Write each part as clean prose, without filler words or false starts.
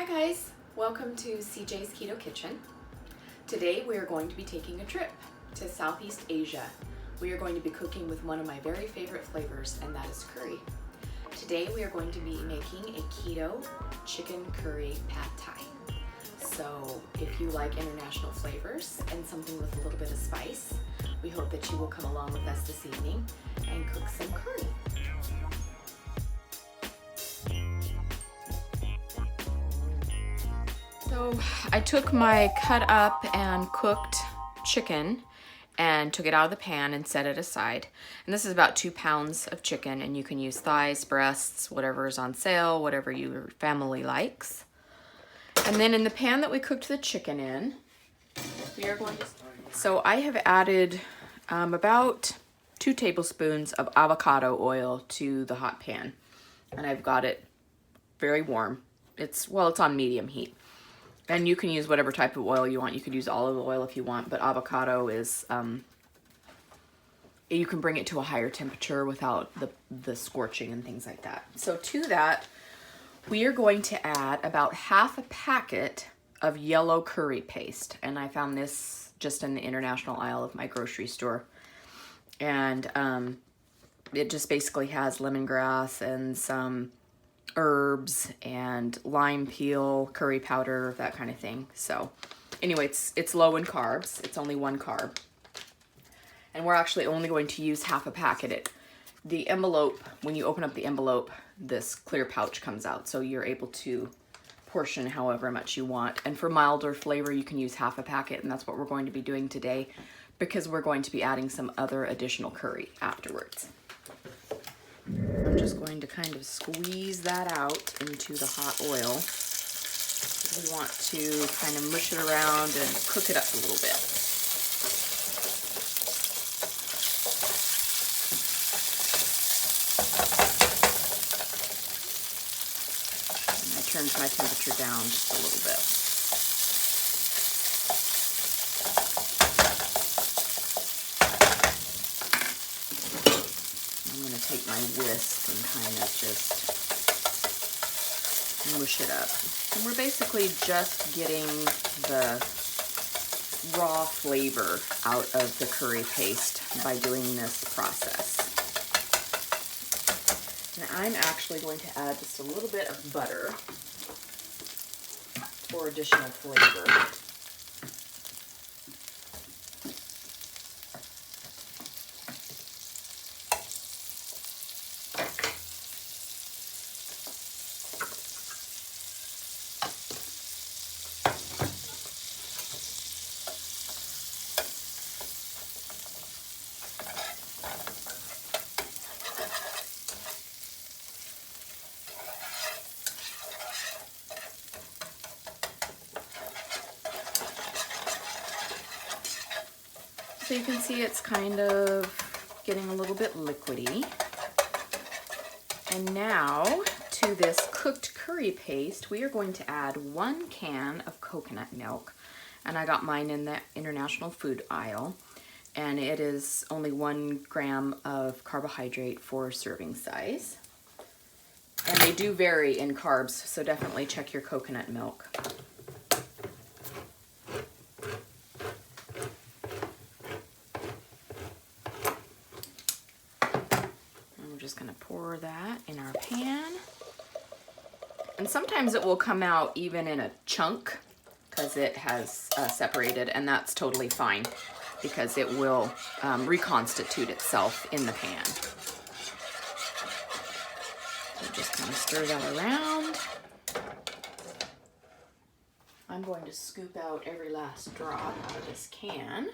guys, welcome to CJ's Keto Kitchen. Today we are going to be taking a trip to Southeast Asia. We are going to be cooking with one of my very favorite flavors, and that is curry. Today we are going to be making a keto chicken curry pad thai. So if you like international flavors and something with a little bit of spice, we hope that you will come along with us this evening and cook some curry. So I took my cut up and cooked chicken and took it out of the pan and set it aside. And this is about 2 pounds of chicken, and you can use thighs, breasts, whatever is on sale, whatever your family likes. And then in the pan that we cooked the chicken in, we are going to... So I have added about 2 tablespoons of avocado oil to the hot pan. And I've got it very warm. It's on medium heat. And you can use whatever type of oil you want. You could use olive oil if you want, but avocado is, you can bring it to a higher temperature without the scorching and things like that. So to that, we are going to add about half a packet of yellow curry paste. And I found this just in the international aisle of my grocery store. And it just basically has lemongrass and some herbs and lime peel, curry powder, that kind of thing. So anyway, it's low in carbs. It's only 1 carb. And we're actually only going to use half a packet. The envelope, when you open up the envelope, this clear pouch comes out. So you're able to portion however much you want. And for milder flavor, you can use half a packet. And that's what we're going to be doing today, because we're going to be adding some other additional curry afterwards. I'm just going to kind of squeeze that out into the hot oil. We want to kind of mush it around and cook it up a little bit. And I turned my temperature down just a little bit. Take my whisk and kind of just mush it up. And we're basically just getting the raw flavor out of the curry paste by doing this process. And I'm actually going to add just a little bit of butter for additional flavor. So you can see it's kind of getting a little bit liquidy. And now to this cooked curry paste, we are going to add 1 can of coconut milk. And I got mine in the international food aisle. And it is only 1 gram of carbohydrate for serving size. And they do vary in carbs, so definitely check your coconut milk. Just going to pour that in our pan. And sometimes it will come out even in a chunk because it has separated, and that's totally fine because it will reconstitute itself in the pan. So just kind of stir that around. I'm going to scoop out every last drop out of this can.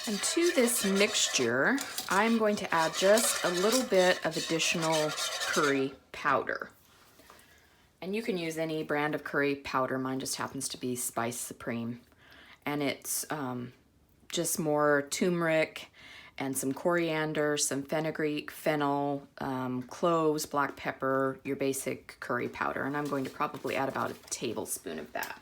And to this mixture, I'm going to add just a little bit of additional curry powder. And you can use any brand of curry powder. Mine just happens to be Spice Supreme. And it's just more turmeric and some coriander, some fenugreek, fennel, cloves, black pepper, your basic curry powder. And I'm going to probably add about a tablespoon of that.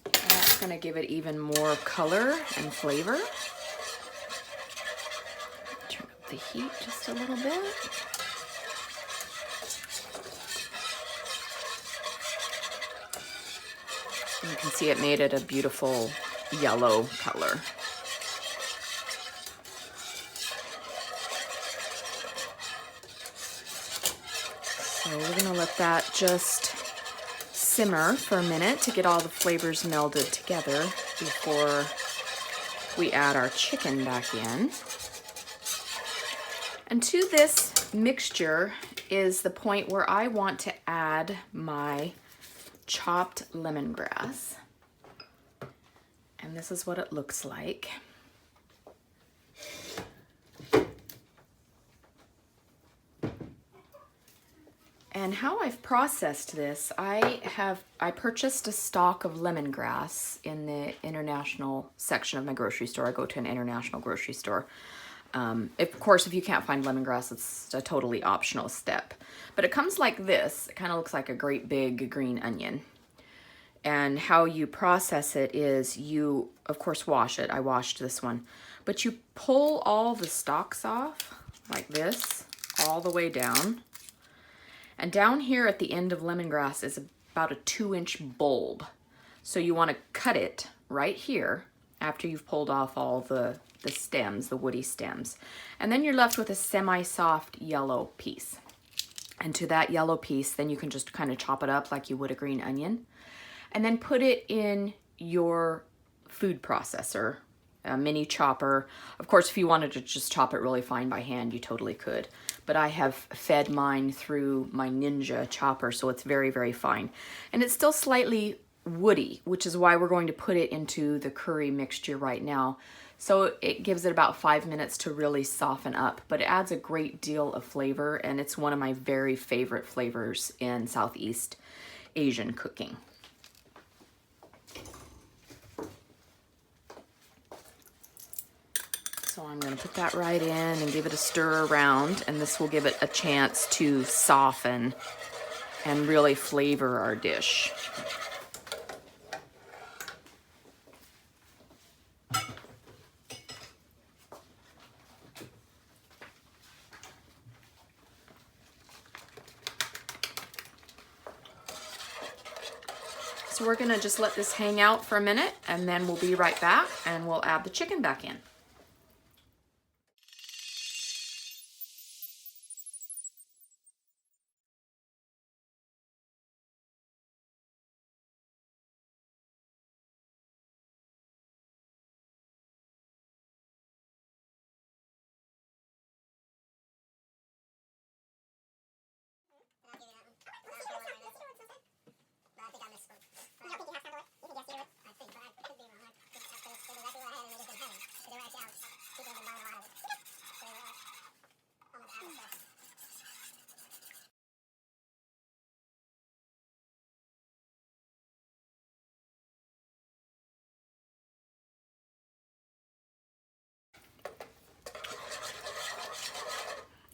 And that's going to give it even more color and flavor. Turn up the heat just a little bit. You can see it made it a beautiful yellow color. So we're gonna let that just simmer for a minute to get all the flavors melded together before we add our chicken back in. And to this mixture is the point where I want to add my chopped lemongrass. And this is what it looks like. And how I've processed this, I purchased a stalk of lemongrass in the international section of my grocery store. I go to an international grocery store. Of course, if you can't find lemongrass, it's a totally optional step. But it comes like this. It kind of looks like a great big green onion. And how you process it is you, of course, wash it. I washed this one. But you pull all the stalks off like this, all the way down. And down here at the end of lemongrass is about a 2-inch bulb. So you want to cut it right here after you've pulled off all the stems, the woody stems. And then you're left with a semi-soft yellow piece. And to that yellow piece, then you can just kind of chop it up like you would a green onion. And then put it in your food processor, a mini chopper. Of course, if you wanted to just chop it really fine by hand, you totally could. But I have fed mine through my Ninja chopper, so it's very, very fine. And it's still slightly woody, which is why we're going to put it into the curry mixture right now. So it gives it about 5 minutes to really soften up, but it adds a great deal of flavor, and it's one of my very favorite flavors in Southeast Asian cooking. So I'm going to put that right in and give it a stir around, and this will give it a chance to soften and really flavor our dish. So we're going to just let this hang out for a minute, and then we'll be right back and we'll add the chicken back in.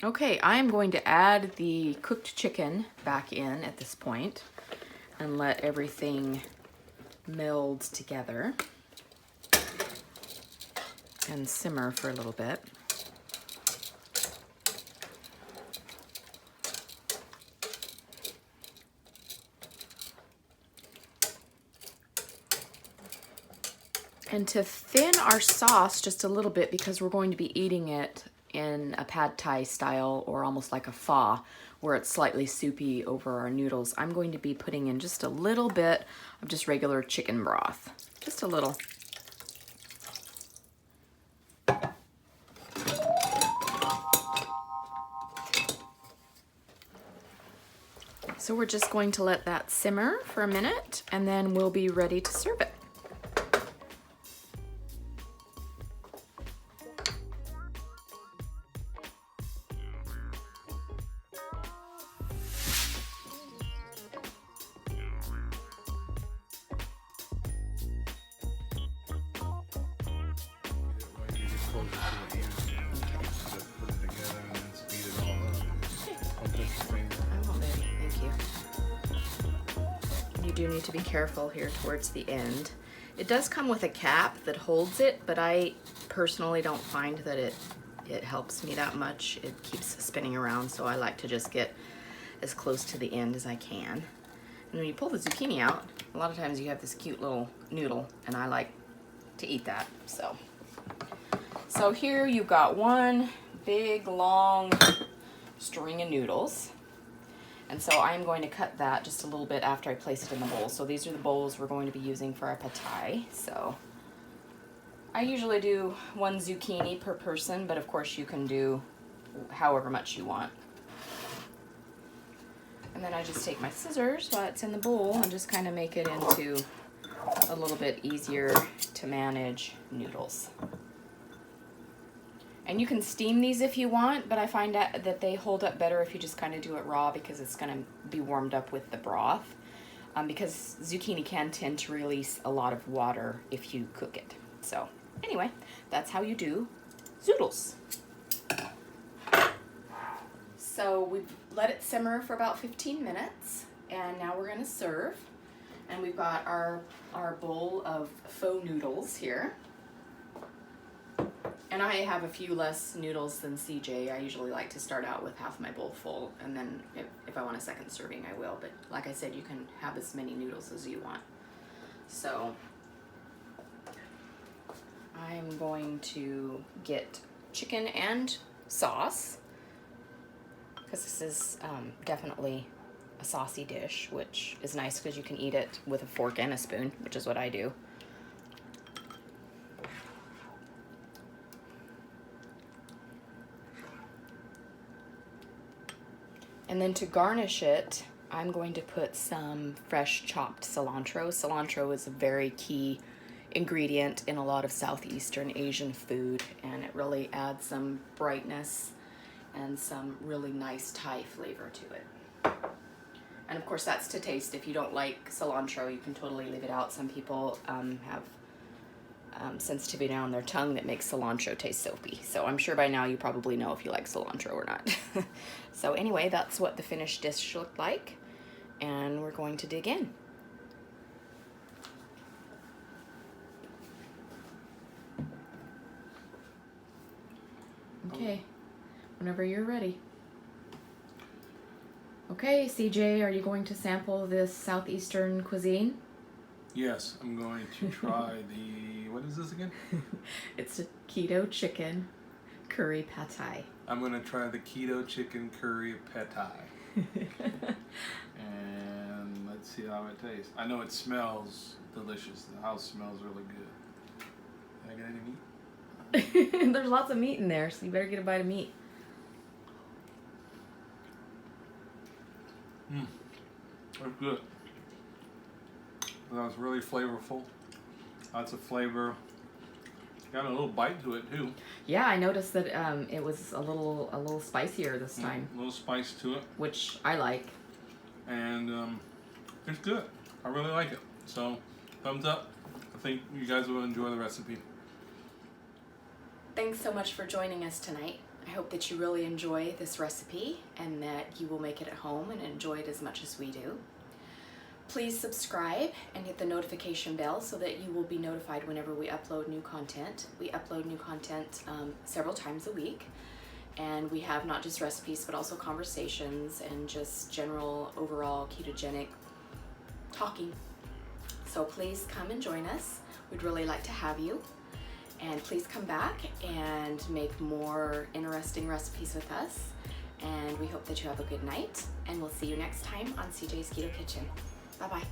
Okay, I am going to add the cooked chicken back in at this point and let everything meld together and simmer for a little bit. And to thin our sauce just a little bit, because we're going to be eating it in a pad thai style or almost like a pho where it's slightly soupy over our noodles, I'm going to be putting in just a little bit of just regular chicken broth. Just a little. So we're just going to let that simmer for a minute and then we'll be ready to serve it. closer to the end. Okay. Just put it together and then speed it all up. Don't push your finger. I won't, baby. Thank you. You do need to be careful here towards the end. It does come with a cap that holds it, but I personally don't find that it helps me that much. It keeps spinning around, so I like to just get as close to the end as I can. And when you pull the zucchini out, a lot of times you have this cute little noodle, and I like to eat that. So here you've got one big long string of noodles. And so I'm going to cut that just a little bit after I place it in the bowl. So these are the bowls we're going to be using for our pad thai. So I usually do 1 zucchini per person, but of course you can do however much you want. And then I just take my scissors while it's in the bowl and just kind of make it into a little bit easier to manage noodles. And you can steam these if you want, but I find that they hold up better if you just kind of do it raw, because it's going to be warmed up with the broth. Because zucchini can tend to release a lot of water if you cook it. So anyway, that's how you do zoodles. So we've let it simmer for about 15 minutes, and now we're going to serve. And we've got our bowl of faux noodles here. And I have a few less noodles than CJ. I usually like to start out with half my bowl full, and then if I want a second serving, I will. But like I said, you can have as many noodles as you want. So I'm going to get chicken and sauce, because this is definitely a saucy dish, which is nice because you can eat it with a fork and a spoon, which is what I do. And then to garnish it, I'm going to put some fresh chopped cilantro. Cilantro is a very key ingredient in a lot of Southeastern Asian food, and it really adds some brightness and some really nice Thai flavor to it. And of course that's to taste. If you don't like cilantro, you can totally leave it out. Some people have sensitivity on their tongue that makes cilantro taste soapy. So I'm sure by now you probably know if you like cilantro or not. So anyway, that's what the finished dish looked like. And we're going to dig in. Okay, whenever you're ready. Okay, CJ, are you going to sample this Southeastern cuisine? Yes, I'm going to try the, what is this again? It's a keto chicken curry pad thai. I'm going to try the keto chicken curry pad thai. And let's see how it tastes. I know it smells delicious. The house smells really good. Can I get any meat? There's lots of meat in there, so you better get a bite of meat. That's good. That was really flavorful. Lots of flavor. Got a little bite to it too. Yeah, I noticed that it was a little spicier this time. A little spice to it, which I like. And it's good. I really like it. So, thumbs up. I think you guys will enjoy the recipe. Thanks so much for joining us tonight. I hope that you really enjoy this recipe and that you will make it at home and enjoy it as much as we do. Please subscribe and hit the notification bell so that you will be notified whenever we upload new content. We upload new content several times a week, and we have not just recipes but also conversations and just general overall ketogenic talking. So please come and join us. We'd really like to have you. And please come back and make more interesting recipes with us. And we hope that you have a good night. And we'll see you next time on CJ's Keto Kitchen. Bye-bye.